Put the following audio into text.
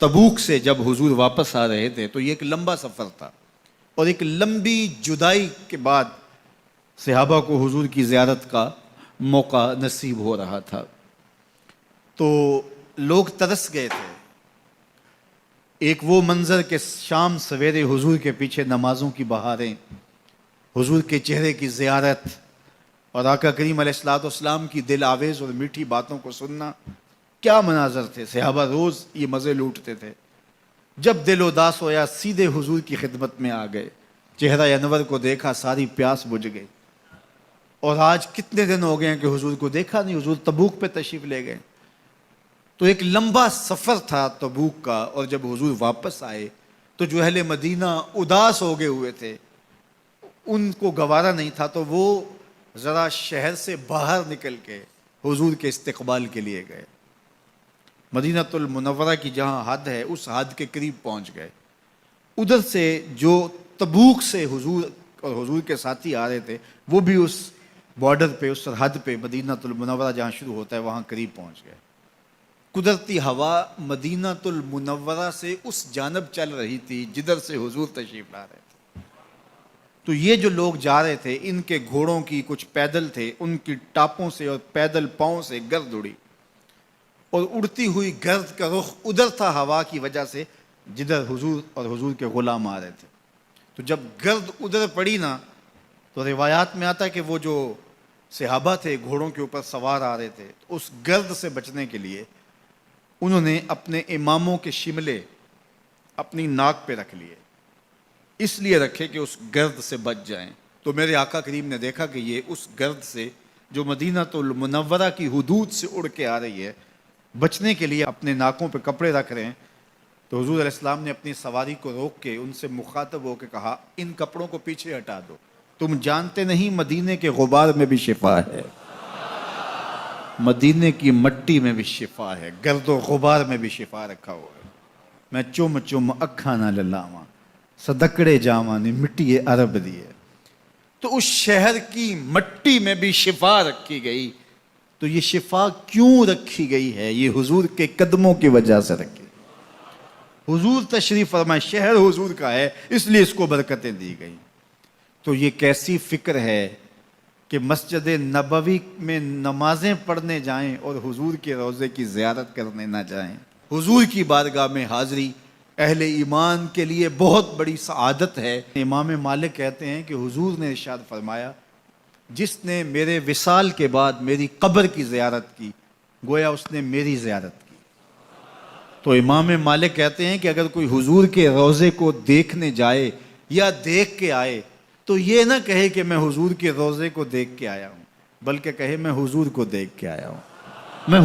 تبوک سے جب حضور واپس آ رہے تھے تو یہ ایک لمبا سفر تھا، اور ایک لمبی جدائی کے بعد صحابہ کو حضور کی زیارت کا موقع نصیب ہو رہا تھا۔ تو لوگ ترس گئے تھے۔ ایک وہ منظر کہ شام سویرے حضور کے پیچھے نمازوں کی بہاریں، حضور کے چہرے کی زیارت اور آقا کریم علیہ السلام کی دل آویز اور میٹھی باتوں کو سننا، کیا مناظر تھے۔ صحابہ روز یہ مزے لوٹتے تھے۔ جب دل اداس ہویا سیدھے حضور کی خدمت میں آ گئے، چہرہ انور کو دیکھا، ساری پیاس بجھ گئی۔ اور آج کتنے دن ہو گئے ہیں کہ حضور کو دیکھا نہیں، حضور تبوک پہ تشریف لے گئے۔ تو ایک لمبا سفر تھا تبوک کا، اور جب حضور واپس آئے تو جو اہل مدینہ اداس ہو گئے ہوئے تھے، ان کو گوارا نہیں تھا، تو وہ ذرا شہر سے باہر نکل کے حضور کے استقبال کے لیے گئے۔ مدینہ المنورہ کی جہاں حد ہے اس حد کے قریب پہنچ گئے۔ ادھر سے جو تبوک سے حضور اور حضور کے ساتھی آ رہے تھے وہ بھی اس بارڈر پہ، اس سرحد پہ، مدینہ المنورہ جہاں شروع ہوتا ہے وہاں قریب پہنچ گئے۔ قدرتی ہوا مدینہ المنورہ سے اس جانب چل رہی تھی جدھر سے حضور تشریف لا رہے تھے۔ تو یہ جو لوگ جا رہے تھے، ان کے گھوڑوں کی کچھ پیدل تھے، ان کی ٹاپوں سے اور پیدل پاؤں سے گرد اڑی، اور اڑتی ہوئی گرد کا رخ ادھر تھا ہوا کی وجہ سے جدھر حضور اور حضور کے غلام آ رہے تھے۔ تو جب گرد ادھر پڑی نا، تو روایات میں آتا ہے کہ وہ جو صحابہ تھے گھوڑوں کے اوپر سوار آ رہے تھے، اس گرد سے بچنے کے لیے انہوں نے اپنے اماموں کے شملے اپنی ناک پہ رکھ لیے، اس لیے رکھے کہ اس گرد سے بچ جائیں۔ تو میرے آقا کریم نے دیکھا کہ یہ اس گرد سے جو مدینہ المنورہ کی حدود سے اڑ کے آ رہی ہے، بچنے کے لیے اپنے ناکوں پہ کپڑے رکھ رہے ہیں۔ تو حضور علیہ السلام نے اپنی سواری کو روک کے ان سے مخاطب ہو کے کہا، ان کپڑوں کو پیچھے ہٹا دو، تم جانتے نہیں مدینے کے غبار میں بھی شفا ہے، مدینے کی مٹی میں بھی شفا ہے، گرد و غبار میں بھی شفا رکھا ہوا ہے۔ میں چم چم اکھاں نہ للاواں، صدقڑے جاواں نے مٹی عرب دی ہے۔ تو اس شہر کی مٹی میں بھی شفا رکھی گئی۔ تو یہ شفا کیوں رکھی گئی ہے؟ یہ حضور کے قدموں کی وجہ سے رکھی۔ حضور تشریف فرمائے، شہر حضور کا ہے، اس لیے اس کو برکتیں دی گئیں۔ تو یہ کیسی فکر ہے کہ مسجد نبوی میں نمازیں پڑھنے جائیں اور حضور کے روضے کی زیارت کرنے نہ جائیں۔ حضور کی بارگاہ میں حاضری اہل ایمان کے لیے بہت بڑی سعادت ہے۔ امام مالک کہتے ہیں کہ حضور نے ارشاد فرمایا، جس نے میرے وصال کے بعد میری قبر کی زیارت کی، گویا اس نے میری زیارت کی۔ تو امام مالک کہتے ہیں کہ اگر کوئی حضور کے روضے کو دیکھنے جائے یا دیکھ کے آئے تو یہ نہ کہے کہ میں حضور کے روضے کو دیکھ کے آیا ہوں، بلکہ کہے میں حضور کو دیکھ کے آیا ہوں۔ میں